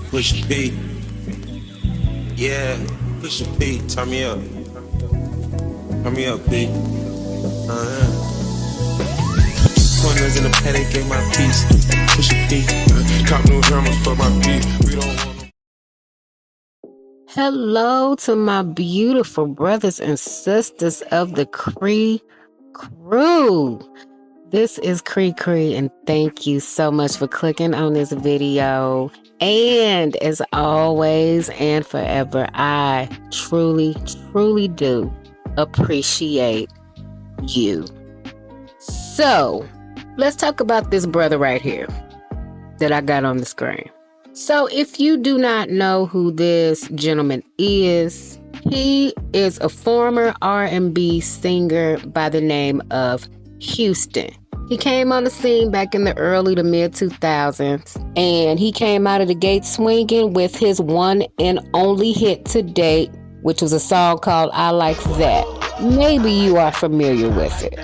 Push P. Yeah, push P. Turn me up. Turn me up, P. Corners in the paddock, get my piece. Push P. Cop new hammers for my P. We don't want. Hello to my beautiful brothers and sisters of the KreKre crew. This is KreKre, and thank you so much for clicking on this video. And as always and forever, I truly, truly do appreciate you. So, let's talk about this brother right here that I got on the screen. So if you do not know who this gentleman is, he is a former R&B singer by the name of Houston. He came on the scene back in the early to mid 2000s, and he came out of the gate swinging with his one and only hit to date, which was a song called I Like That. Maybe you are familiar with it.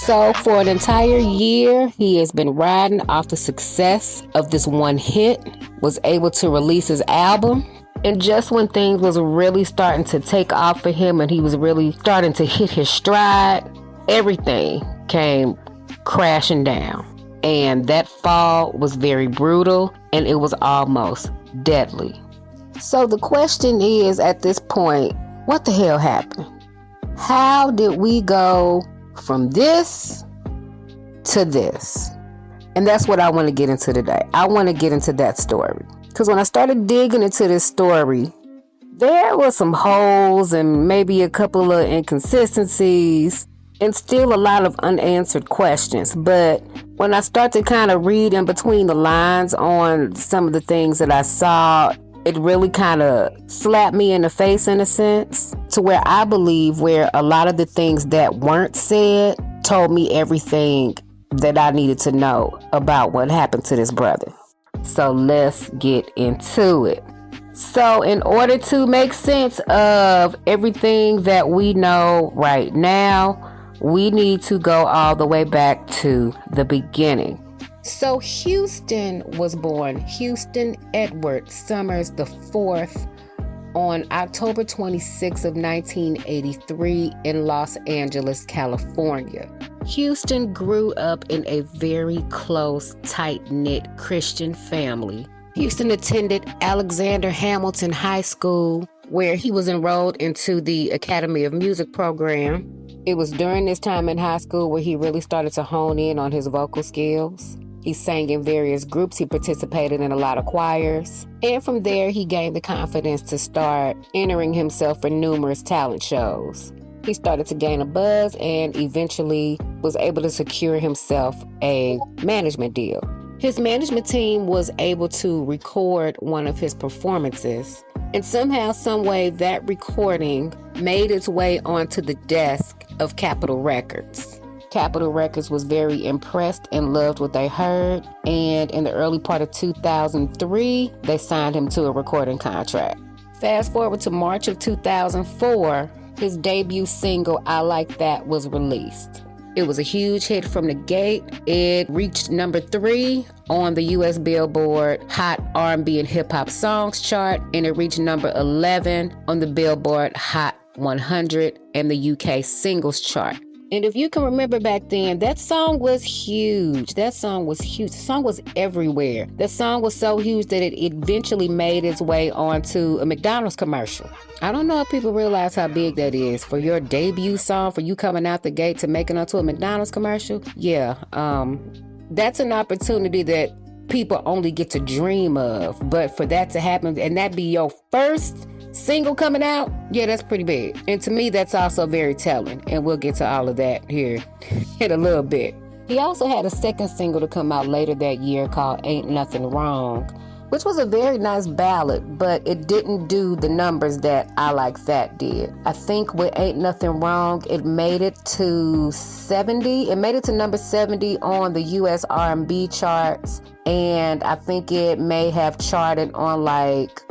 So for an entire year, he has been riding off the success of this one hit, was able to release his album. And just when things was really starting to take off for him and he was really starting to hit his stride, everything came crashing down. And that fall was very brutal and it was almost deadly. So the question is at this point, what the hell happened? How did we go from this to this? And that's what I want to get into today. I want to get into that story. Because when I started digging into this story, there were some holes and maybe a couple of inconsistencies and still a lot of unanswered questions. But when I start to kind of read in between the lines on some of the things that I saw, it really kind of slapped me in the face in a sense, to where I believe where a lot of the things that weren't said told me everything that I needed to know about what happened to this brother. So let's get into it. So in order to make sense of everything that we know right now, we need to go all the way back to the beginning. So Houston was born Houston Edward Summers IV on October 26 of 1983 in Los Angeles, California. Houston grew up in a very close, tight-knit Christian family. Houston attended Alexander Hamilton High School, where he was enrolled into the Academy of Music program. It was during this time in high school where he really started to hone in on his vocal skills. He sang in various groups. He participated in a lot of choirs. And from there, he gained the confidence to start entering himself for numerous talent shows. He started to gain a buzz and eventually was able to secure himself a management deal. His management team was able to record one of his performances. And somehow, some way, that recording made its way onto the desk of Capitol Records. Capitol Records was very impressed and loved what they heard, and in the early part of 2003, they signed him to a recording contract. Fast forward to March of 2004, his debut single, I Like That, was released. It was a huge hit from the gate. It reached number 3 on the US Billboard Hot R&B and Hip Hop Songs chart, and it reached number 11 on the Billboard Hot 100 and the UK Singles chart. And if you can remember back then, that song was huge. The song was everywhere. That song was so huge that it eventually made its way onto a McDonald's commercial. I don't know if people realize how big that is. For your debut song, for you coming out the gate to make it onto a McDonald's commercial. Yeah, that's an opportunity that people only get to dream of. But for that to happen and that be your first single coming out, yeah, that's pretty big. And to me, that's also very telling. And we'll get to all of that here in a little bit. He also had a second single to come out later that year called Ain't Nothing Wrong, which was a very nice ballad, but it didn't do the numbers that I Like That did. I think with Ain't Nothing Wrong, it made it to 70. It made it to number 70 on the US R&B charts. And I think it may have charted on like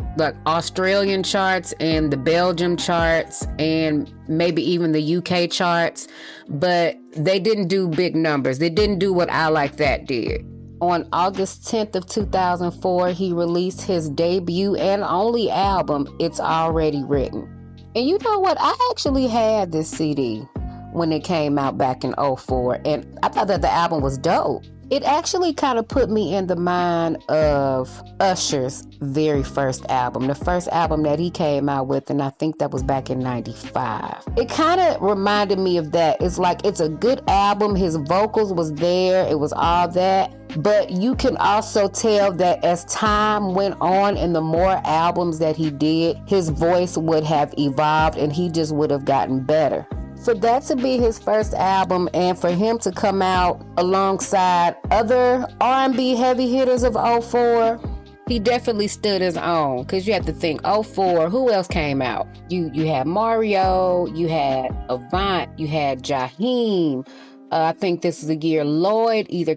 Australian charts and the Belgium charts and maybe even the UK charts, but they didn't do big numbers. They didn't do what I Like That did. On August 10th of 2004, he released his debut and only album, It's Already Written. And you know what? I actually had this CD when it came out back in 2004, and I thought that the album was dope. It actually kind of put me in the mind of Usher's very first album, the first album that he came out with, and I think that was back in 95. It kind of reminded me of that. It's like, it's a good album. His vocals was there. It was all that. But you can also tell that as time went on and the more albums that he did, his voice would have evolved and he just would have gotten better. For that to be his first album and for him to come out alongside other R&B heavy hitters of 2004, he definitely stood his own. Because you have to think, 2004, who else came out? You had Mario, you had Avant, you had Jaheim. I think this is the year Lloyd I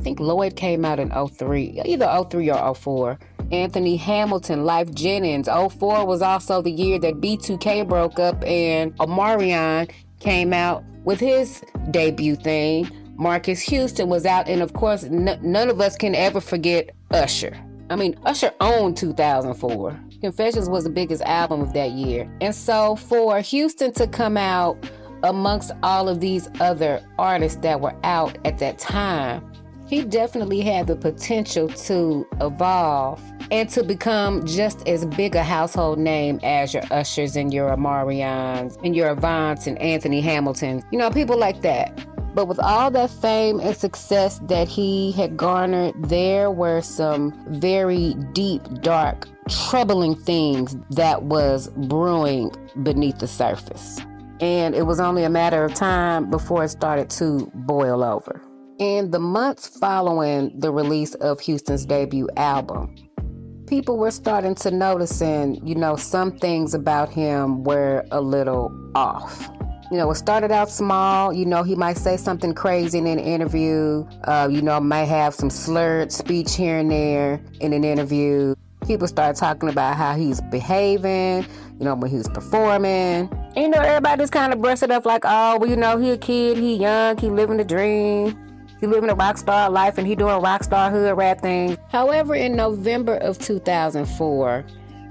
think Lloyd came out in 2003, either 2003 or 2004. Anthony Hamilton, Life Jennings. 2004 was also the year that B2K broke up and Omarion came out with his debut thing. Marcus Houston was out, and of course, none of us can ever forget Usher. I mean, Usher owned 2004. Confessions was the biggest album of that year. And so for Houston to come out amongst all of these other artists that were out at that time, he definitely had the potential to evolve and to become just as big a household name as your Ushers and your Omarions and your Avants and Anthony Hamiltons, people like that. But with all that fame and success that he had garnered, there were some very deep, dark, troubling things that was brewing beneath the surface. And it was only a matter of time before it started to boil over. In the months following the release of Houston's debut album, people were starting to notice, and some things about him were a little off. It started out small. He might say something crazy in an interview. Might have some slurred speech here and there in an interview. People started talking about how he's behaving, when he was performing. And, everybody just kind of brushed it up like, oh, well, he a kid, he young, he living the dream. He living a rock star life and he doing rock star hood rap things. However, in November of 2004,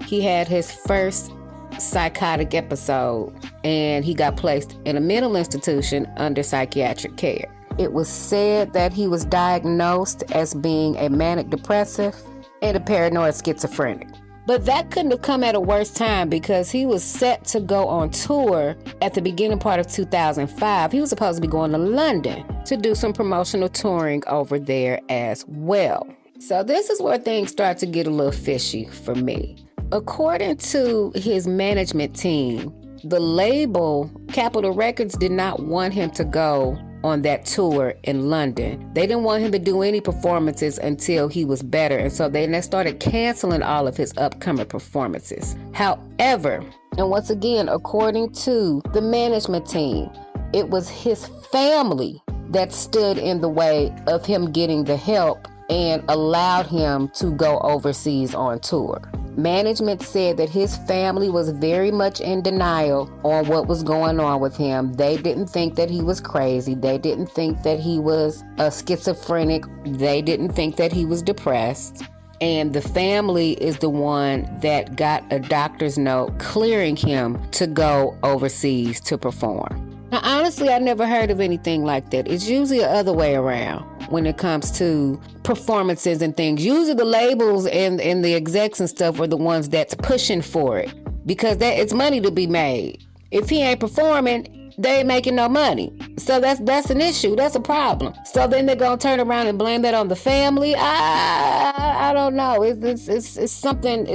he had his first psychotic episode and he got placed in a mental institution under psychiatric care. It was said that he was diagnosed as being a manic depressive and a paranoid schizophrenic. But that couldn't have come at a worse time because he was set to go on tour at the beginning part of 2005. He was supposed to be going to London to do some promotional touring over there as well. So this is where things start to get a little fishy for me. According to his management team, the label Capitol Records did not want him to go on that tour in London. They didn't want him to do any performances until he was better, and so they started canceling all of his upcoming performances. However, and once again, according to the management team, it was his family that stood in the way of him getting the help and allowed him to go overseas on tour. Management said that his family was very much in denial on what was going on with him. They didn't think that he was crazy. They didn't think that he was a schizophrenic. They didn't think that he was depressed. And the family is the one that got a doctor's note clearing him to go overseas to perform. Now, honestly, I never heard of anything like that. It's usually the other way around when it comes to performances and things. Usually the labels and the execs and stuff are the ones that's pushing for it because it's money to be made. If he ain't performing, they ain't making no money. So that's an issue. That's a problem. So then they're going to turn around and blame that on the family. I don't know. It's something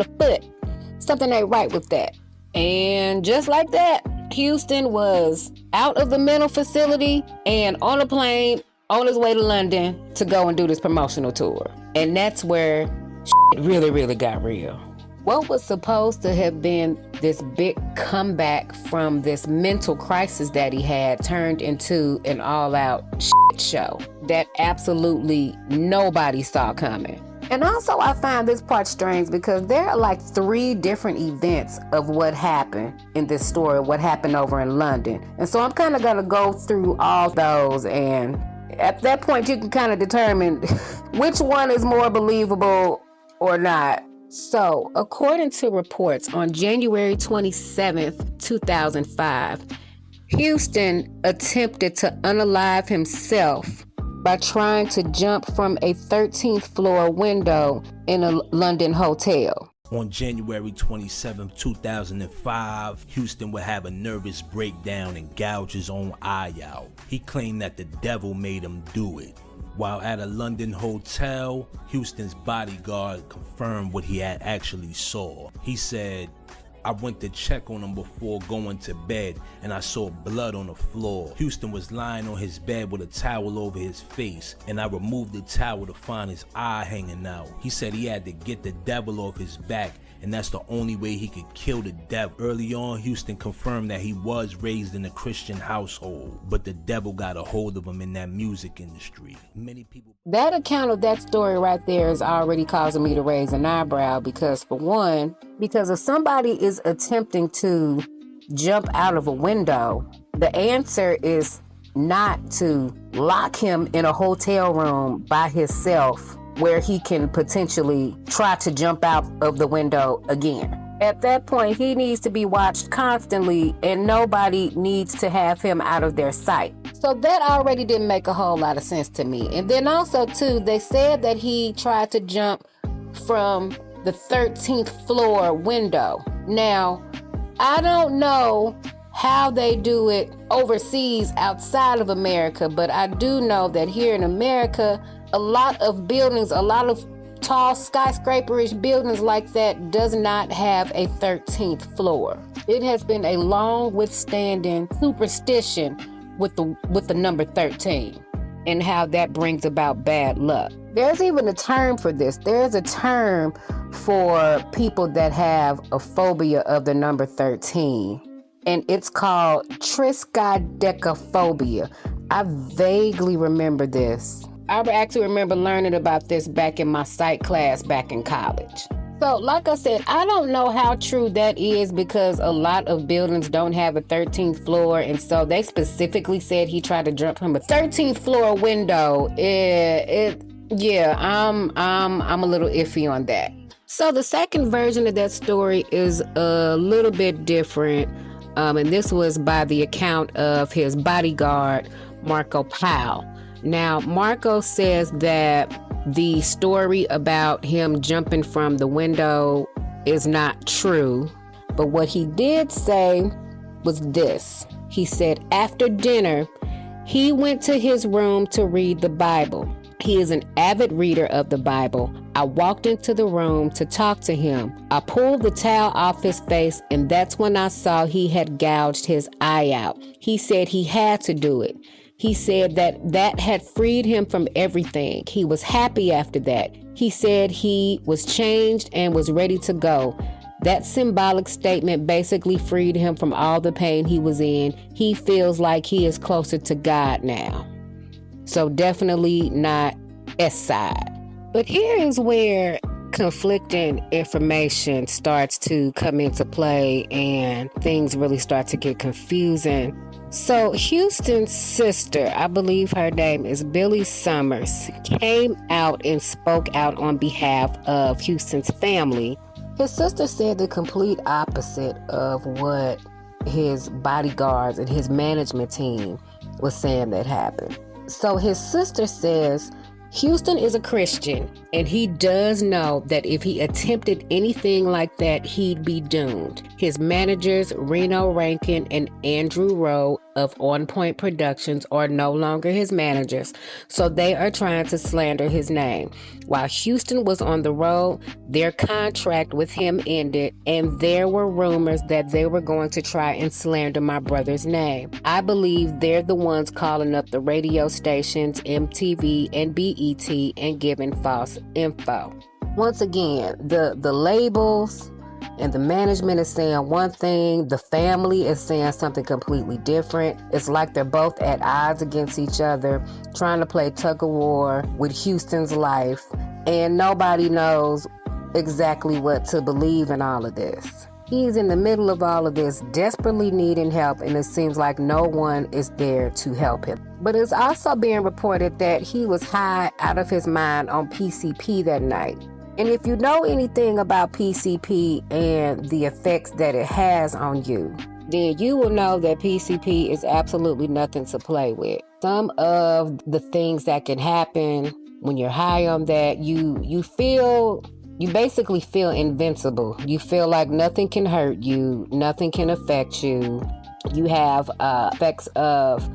afoot. Something ain't right with that. And just like that, Houston was out of the mental facility and on a plane on his way to London to go and do this promotional tour. And that's where shit really, really got real. What was supposed to have been this big comeback from this mental crisis that he had turned into an all-out shit show that absolutely nobody saw coming. And also I find this part strange because there are like 3 different events of what happened in this story, what happened over in London. And so I'm kind of going to go through all those and At that point, you can kind of determine which one is more believable or not. So, according to reports, on January 27th, 2005, Houston attempted to unalive himself by trying to jump from a 13th floor window in a London hotel. On January 27, 2005, Houston would have a nervous breakdown and gouge his own eye out. He claimed that the devil made him do it. While at a London hotel, Houston's bodyguard confirmed what he had actually saw. He said, "I went to check on him before going to bed and I saw blood on the floor. Houston was lying on his bed with a towel over his face and I removed the towel to find his eye hanging out. He said he had to get the devil off his back and that's the only way he could kill the devil." Early on, Houston confirmed that he was raised in a Christian household, but the devil got a hold of him in that music industry. Many people... That account of that story right there is already causing me to raise an eyebrow because, for one, because if somebody is attempting to jump out of a window, the answer is not to lock him in a hotel room by himself where he can potentially try to jump out of the window again. At that point, he needs to be watched constantly and nobody needs to have him out of their sight. So that already didn't make a whole lot of sense to me. And then also, too, they said that he tried to jump from the 13th floor window. Now, I don't know how they do it overseas outside of America, but I do know that here in America, a lot of buildings, a lot of tall skyscraper-ish buildings like that does not have a 13th floor. It has been a long withstanding superstition with the number 13 and how that brings about bad luck. There's even a term for this. There's a term for people that have a phobia of the number 13, and it's called triskaidekaphobia. I vaguely remember this. I actually remember learning about this back in my psych class back in college. So, like I said, I don't know how true that is because a lot of buildings don't have a 13th floor, and so they specifically said he tried to jump from a 13th floor window. I'm a little iffy on that. So the second version of that story is a little bit different, and this was by the account of his bodyguard, Marco Powell. Now, Marco says that the story about him jumping from the window is not true, but what he did say was this. He said after dinner, he went to his room to read the Bible. He is an avid reader of the Bible. I walked into the room to talk to him. I pulled the towel off his face, and that's when I saw he had gouged his eye out. He said he had to do it. He said that had freed him from everything. He was happy after that. He said he was changed and was ready to go. That symbolic statement basically freed him from all the pain he was in. He feels like he is closer to God now. So definitely not S side. But here is where conflicting information starts to come into play and things really start to get confusing. So Houston's sister, I believe her name is Billy Summers, came out and spoke out on behalf of Houston's family. His sister said the complete opposite of what his bodyguards and his management team was saying that happened. So his sister says Houston is a Christian, and he does know that if he attempted anything like that, he'd be doomed. His managers, Reno Rankin and Andrew Rowe of On Point Productions, are no longer his managers, so they are trying to slander his name. While Houston was on the road, their contract with him ended, and there were rumors that they were going to try and slander my brother's name. I believe they're the ones calling up the radio stations, MTV and BET, and giving false info. Once again, the labels and the management is saying one thing, the family is saying something completely different. It's like they're both at odds against each other, trying to play tug of war with Houston's life, and nobody knows exactly what to believe in all of this. He's in the middle of all of this, desperately needing help, and it seems like no one is there to help him. But it's also being reported that he was high out of his mind on PCP that night. And if you know anything about PCP and the effects that it has on you, then you will know that PCP is absolutely nothing to play with. Some of the things that can happen when you're high on that, you basically feel invincible. You feel like nothing can hurt you, nothing can affect you. You have effects of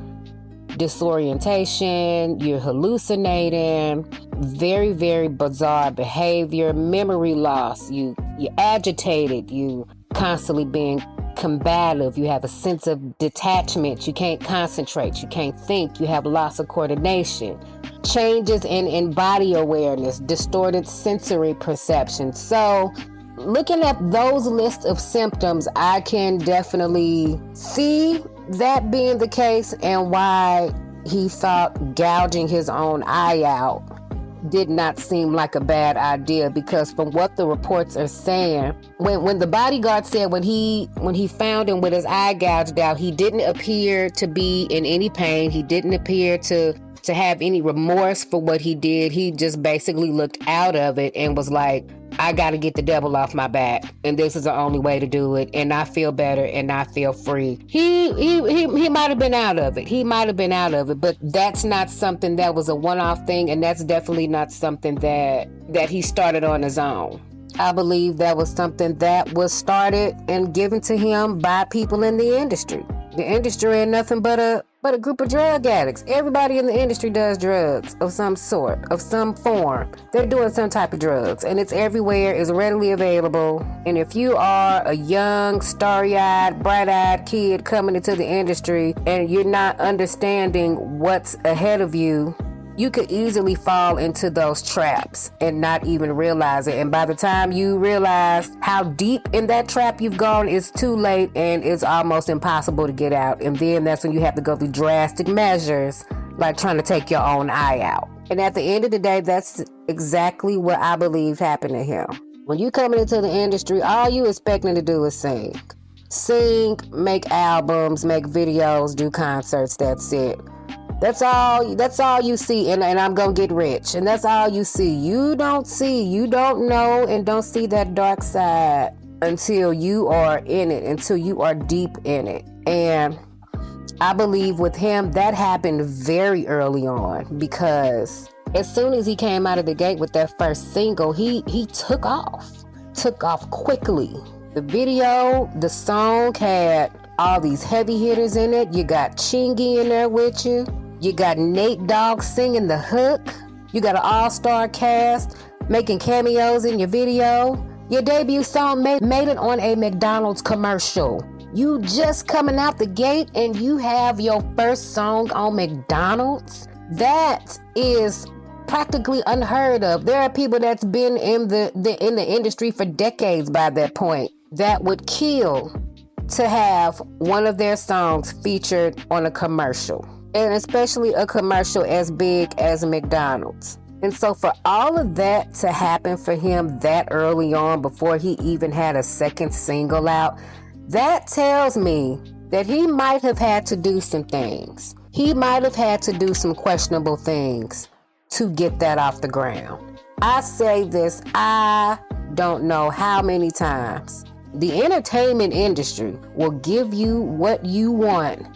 disorientation, you're hallucinating, very, very bizarre behavior, memory loss, you're agitated, you constantly being combative, you have a sense of detachment, you can't concentrate, you can't think, you have loss of coordination, changes in body awareness, distorted sensory perception. So looking at those lists of symptoms, I can definitely see that being the case and why he thought gouging his own eye out did not seem like a bad idea, because from what the reports are saying, when the bodyguard said when he found him with his eye gouged out, he didn't appear to be in any pain. He didn't appear to have any remorse for what he did. He just basically looked out of it and was like, I got to get the devil off my back, and this is the only way to do it, and I feel better and I feel free. He might have been out of it. He might have been out of it, but that's not something that was a one-off thing, and that's definitely not something that he started on his own. I believe that was something that was started and given to him by people in the industry. The industry ain't nothing but a group of drug addicts. Everybody in the industry does drugs of some sort, of some form. They're doing some type of drugs, and it's everywhere, it's readily available. And if you are a young, starry-eyed, bright-eyed kid coming into the industry and you're not understanding what's ahead of you, you could easily fall into those traps and not even realize it. And by the time you realize how deep in that trap you've gone, it's too late and it's almost impossible to get out. And then that's when you have to go through drastic measures, like trying to take your own eye out. And at the end of the day, that's exactly what I believe happened to him. When you coming into the industry, all you expecting to do is sing. Sing, make albums, make videos, do concerts, that's it. That's all you see, and I'm gonna get rich, and that's all you see. You don't know and don't see that dark side until you are in it, until you are deep in it. And I believe with him, that happened very early on, because as soon as he came out of the gate with that first single, he took off quickly. The video, the song had all these heavy hitters in it. You got Chingy in there with you. You got Nate Dogg singing the hook. You got an all-star cast making cameos in your video. Your debut song made it on a McDonald's commercial. You just coming out the gate and you have your first song on McDonald's? That is practically unheard of. There are people that's been in the industry for decades by that point that would kill to have one of their songs featured on a commercial. And especially a commercial as big as McDonald's. And so for all of that to happen for him that early on, before he even had a second single out, that tells me that he might have had to do some things. He might have had to do some questionable things to get that off the ground. I say this, I don't know how many times. The entertainment industry will give you what you want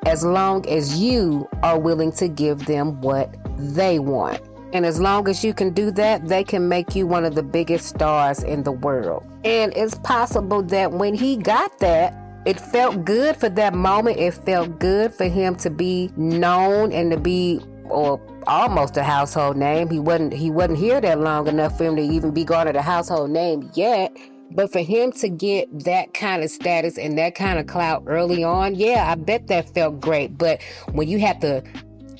as long as you are willing to give them what they want. And as long as you can do that, they can make you one of the biggest stars in the world. And it's possible that when he got that, it felt good for that moment. It felt good for him to be known and to be, or almost a household name. He wasn't here that long enough for him to even be garnered a household name yet. But for him to get that kind of status and that kind of clout early on, yeah, I bet that felt great. But when you have to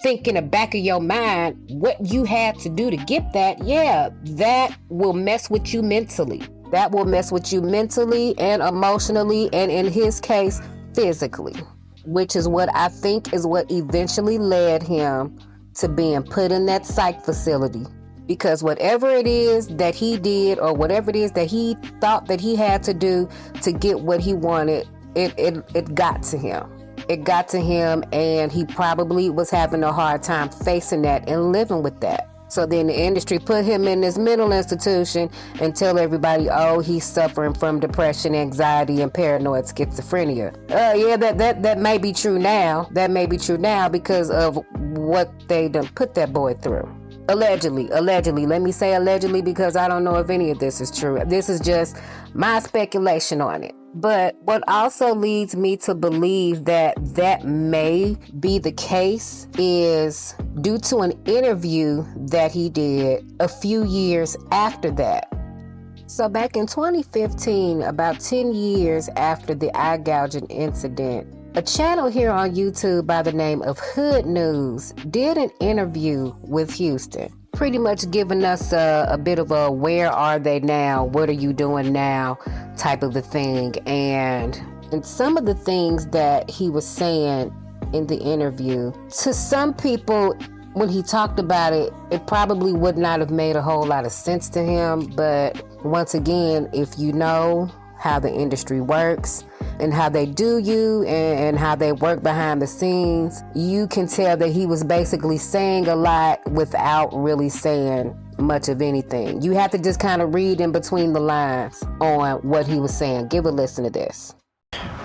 think in the back of your mind what you had to do to get that, yeah, that will mess with you mentally. That will mess with you mentally and emotionally, and in his case, physically, which is what I think is what eventually led him to being put in that psych facility because whatever it is that he did or whatever it is that he thought that he had to do to get what he wanted, it got to him. It got to him, and he probably was having a hard time facing that and living with that. So then the industry put him in this mental institution and tell everybody, oh, he's suffering from depression, anxiety, and paranoid schizophrenia. Yeah, that may be true now. That may be true now because of what they done put that boy through. Allegedly. Let me say allegedly because I don't know if any of this is true. This is just my speculation on it. But what also leads me to believe that that may be the case is due to an interview that he did a few years after that. So back in 2015, about 10 years after the eye gouging incident, a channel here on YouTube by the name of Hood News did an interview with Houston, pretty much giving us a bit of a where are they now, what are you doing now type of a thing. And some of the things that he was saying in the interview, to some people, when he talked about it, it probably would not have made a whole lot of sense to him. But once again, if you know how the industry works and how they do you and how they work behind the scenes, you can tell that he was basically saying a lot without really saying much of anything. You have to just kind of read in between the lines on what he was saying. Give a listen to this.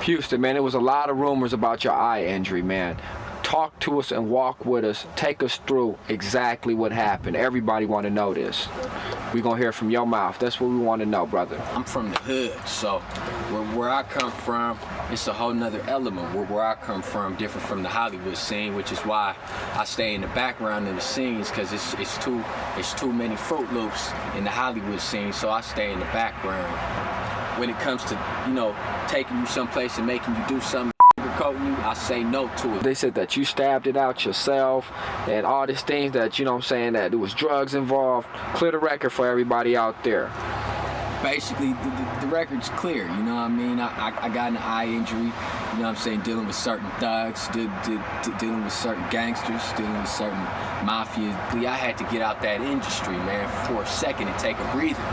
Houston, man, there was a lot of rumors about your eye injury, man. Talk to us and walk with us. Take us through exactly what happened. Everybody want to know this. We're going to hear from your mouth. That's what we want to know, brother. I'm from the hood, so where I come from, it's a whole nother element. Where I come from, different from the Hollywood scene, which is why I stay in the background of the scenes, because it's too many Fruit Loops in the Hollywood scene, so I stay in the background. When it comes to, you know, taking you someplace and making you do something, you, I say no to it. They said that you stabbed it out yourself and all these things that, you know what I'm saying, that there was drugs involved. Clear the record for everybody out there. Basically, the record's clear, you know what I mean? I got an eye injury, you know what I'm saying, dealing with certain thugs, dealing with certain gangsters, dealing with certain mafia. I had to get out that industry, man, for a second and take a breather.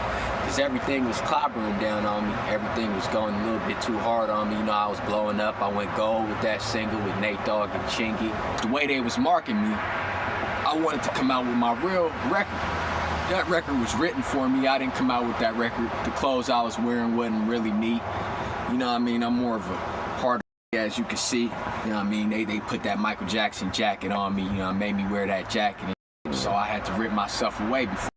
Because everything was clobbering down on me. Everything was going a little bit too hard on me. You know, I was blowing up. I went gold with that single with Nate Dogg and Chingy. The way they was marking me, I wanted to come out with my real record. That record was written for me. I didn't come out with that record. The clothes I was wearing wasn't really me. You know what I mean? I'm more of a harder, as you can see. You know what I mean? They put that Michael Jackson jacket on me. You know, made me wear that jacket. So I had to rip myself away before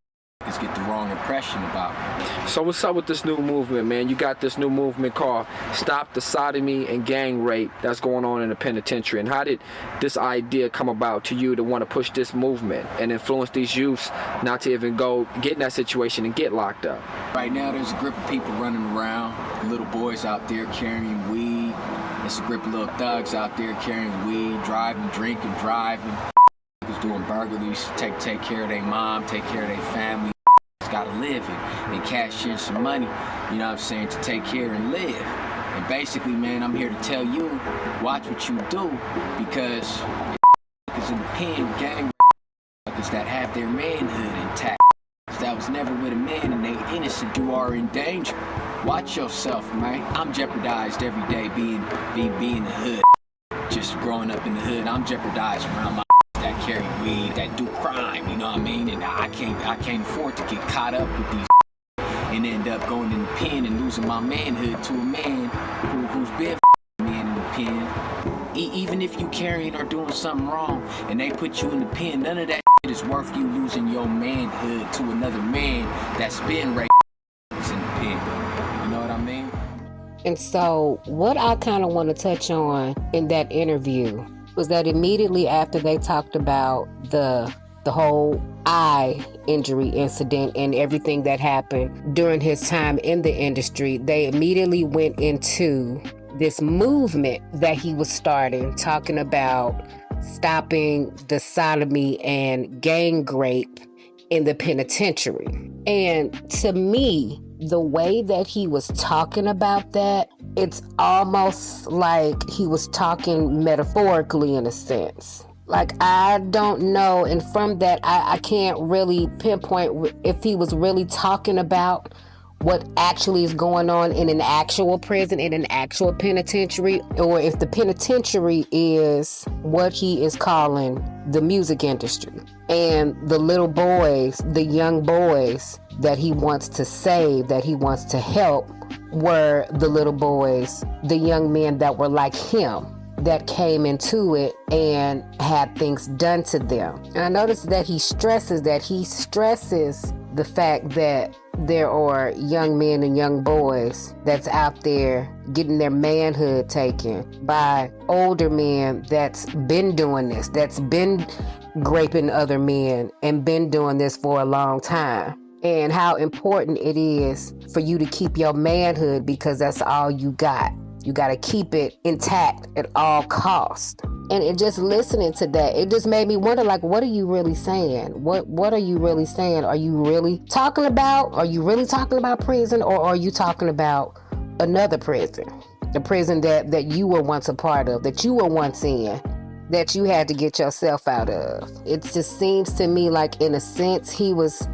get the wrong impression about me. So what's up with this new movement, man? You got this new movement called Stop the Sodomy and Gang Rape that's going on in the penitentiary. And how did this idea come about to you to want to push this movement and influence these youths not to even go get in that situation and get locked up? Right now there's a group of people running around, little boys out there carrying weed. There's a group of little thugs out there carrying weed, driving, drinking, driving. Doing burglaries, take care of their mom, take care of their family. Gotta live and cash in some money, you know what I'm saying, to take care and live. And basically, man, I'm here to tell you, watch what you do, because it's in the pen, gang that have their manhood intact. That was never with a man and they innocent. You are in danger. Watch yourself, man. I'm jeopardized every day being the hood. Just growing up in the hood, I'm jeopardized around my that carry weed, that do crime, you know what I mean? And I can't afford to get caught up with these and end up going in the pen and losing my manhood to a man who's been me in the pen. Even if you carrying or doing something wrong and they put you in the pen, none of that is worth you losing your manhood to another man that's been raped in the pen. You know what I mean? And so what I kind of want to touch on in that interview was that immediately after they talked about the whole eye injury incident and everything that happened during his time in the industry, they immediately went into this movement that he was starting, talking about stopping the sodomy and gang rape in the penitentiary. And to me, the way that he was talking about that, it's almost like he was talking metaphorically in a sense. Like, I don't know. And from that, I can't really pinpoint if he was really talking about what actually is going on in an actual prison, in an actual penitentiary, or if the penitentiary is what he is calling the music industry. And the little boys, the young boys that he wants to save, that he wants to help, were the little boys, the young men that were like him, that came into it and had things done to them. And I noticed that he stresses the fact that there are young men and young boys that's out there getting their manhood taken by older men that's been doing this, that's been raping other men and been doing this for a long time. And how important it is for you to keep your manhood, because that's all you got. You got to keep it intact at all costs. And it just listening to that, it just made me wonder, like, what are you really saying? What are you really saying? Are you really talking about prison, or are you talking about another prison? The prison that you were once a part of, that you were once in, that you had to get yourself out of. It just seems to me like, in a sense, he was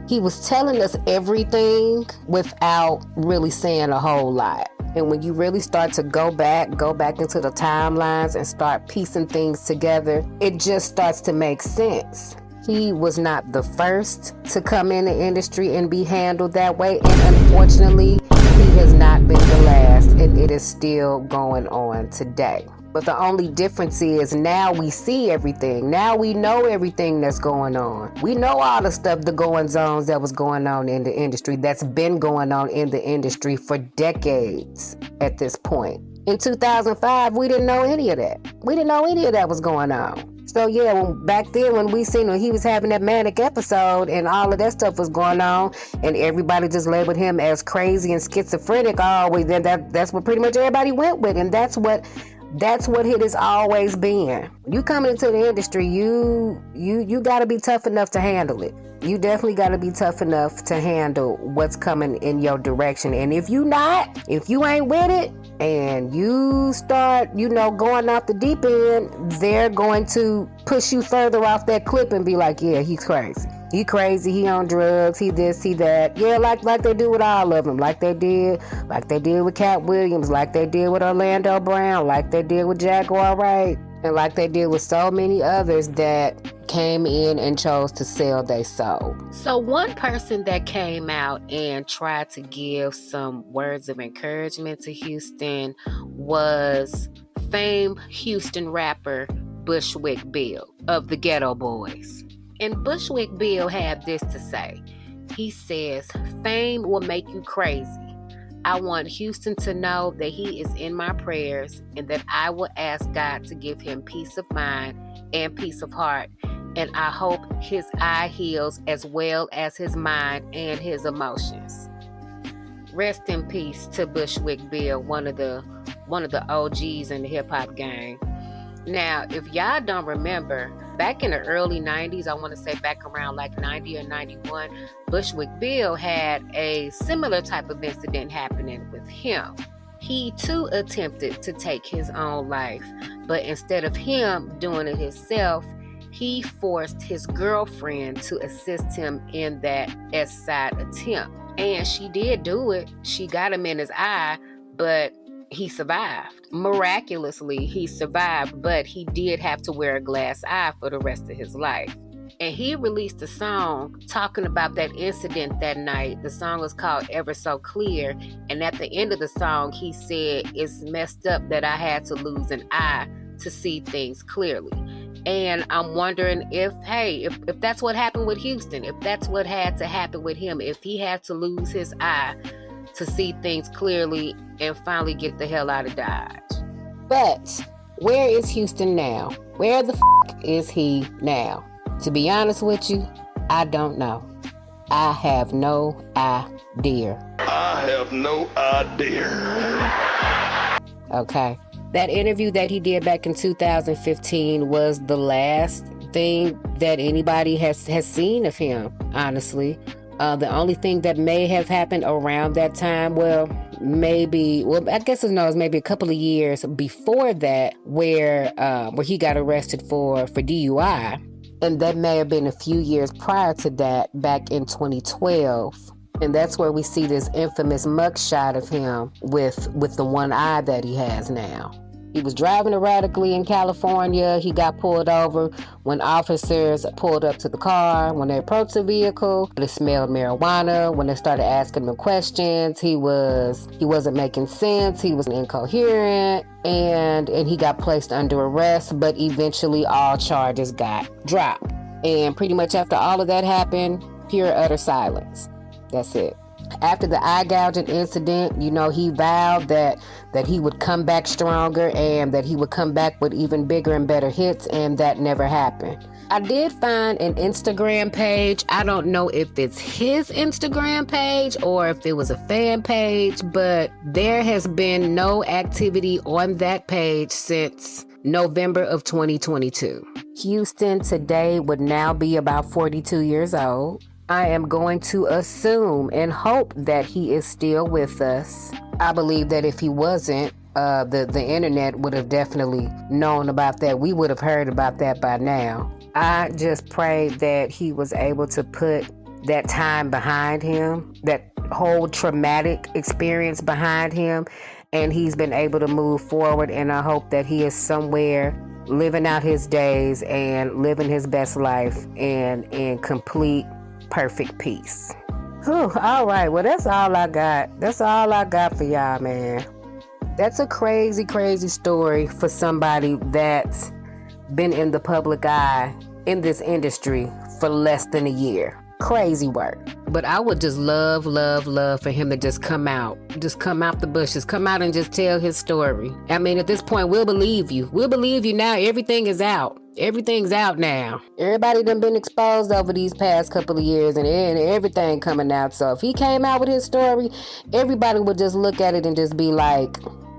telling us everything without really saying a whole lot. And when you really start to go back into the timelines and start piecing things together, it just starts to make sense. He was not the first to come in the industry and be handled that way. And unfortunately, he has not been the last, and it is still going on today. But the only difference is now we see everything. Now we know everything that's going on. We know all the stuff, the goings-ons that was going on in the industry, that's been going on in the industry for decades at this point. In 2005, we didn't know any of that. We didn't know any of that was going on. So yeah, back then when we seen when he was having that manic episode and all of that stuff was going on, and everybody just labeled him as crazy and schizophrenic always, then that's what pretty much everybody went with, and that's what it has always been. You coming into the industry, you got to be tough enough to handle it. You definitely got to be tough enough to handle what's coming in your direction. And if you ain't with it, and you start, going off the deep end, they're going to push you further off that cliff and be like, yeah, he's crazy. He crazy, he on drugs, he this, he that. Yeah, like they do with all of them. Like they did with Cat Williams, like they did with Orlando Brown, like they did with Jaguar Wright, and like they did with so many others that came in and chose to sell their soul. So one person that came out and tried to give some words of encouragement to Houston was famed Houston rapper Bushwick Bill of the Ghetto Boys. And Bushwick Bill had this to say. He says, "Fame will make you crazy. I want Houston to know that he is in my prayers, and that I will ask God to give him peace of mind and peace of heart. And I hope his eye heals as well as his mind and his emotions." Rest in peace to Bushwick Bill, one of the OGs in the hip hop game. Now, if y'all don't remember, back in the early 90s, I want to say back around like 90 or 91, Bushwick Bill had a similar type of incident happening with him. He too attempted to take his own life, but instead of him doing it himself, he forced his girlfriend to assist him in that S-side attempt. And she did do it. She got him in his eye, but he survived. Miraculously, he survived, but he did have to wear a glass eye for the rest of his life. And he released a song talking about that incident that night. The song was called Ever So Clear. And at the end of the song, he said, "It's messed up that I had to lose an eye to see things clearly." And I'm wondering if that's what happened with Houston, if that's what had to happen with him, if he had to lose his eye to see things clearly and finally get the hell out of Dodge. But where is Houston now? Where the is he now? To be honest with you, I don't know. I have no idea. Okay. That interview that he did back in 2015 was the last thing that anybody has seen of him, honestly. The only thing that may have happened around that time, well, maybe, well, I guess it was maybe a couple of years before that where he got arrested for DUI. And that may have been a few years prior to that, back in 2012. And that's where we see this infamous mugshot of him with the one eye that he has now. He was driving erratically in California. He got pulled over when officers pulled up to the car. When they approached the vehicle, they smelled marijuana. When they started asking him questions, he wasn't making sense. He was incoherent, and he got placed under arrest. But eventually, all charges got dropped. And pretty much after all of that happened, pure utter silence. That's it. After the eye gouging incident, he vowed that he would come back stronger and that he would come back with even bigger and better hits, and that never happened. I did find an Instagram page. I don't know if it's his Instagram page or if it was a fan page, but there has been no activity on that page since November of 2022. Houston today would now be about 42 years old. I am going to assume and hope that he is still with us. I believe that if he wasn't, the internet would have definitely known about that. We would have heard about that by now. I just pray that he was able to put that time behind him, that whole traumatic experience behind him, and he's been able to move forward. And I hope that he is somewhere living out his days and living his best life and in complete perfect peace. Whew, all right, well, that's all I got. That's all I got for y'all, man. That's a crazy, crazy story for somebody that's been in the public eye in this industry for less than a year. Crazy work. But I would just love for him to just come out the bushes, come out and just tell his story. I mean, at this point, we'll believe you. We'll believe you now. Everything is out. Everything's out now. Everybody done been exposed over these past couple of years and everything coming out. So if he came out with his story, everybody would just look at it and just be like,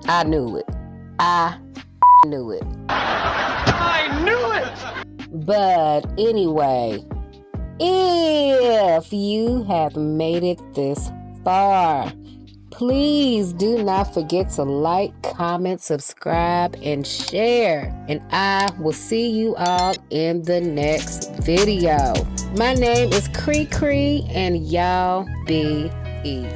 I knew it. I knew it. I knew it! But anyway, if you have made it this far, please do not forget to like, comment, subscribe, and share. And I will see you all in the next video. My name is KreKre, and y'all be easy.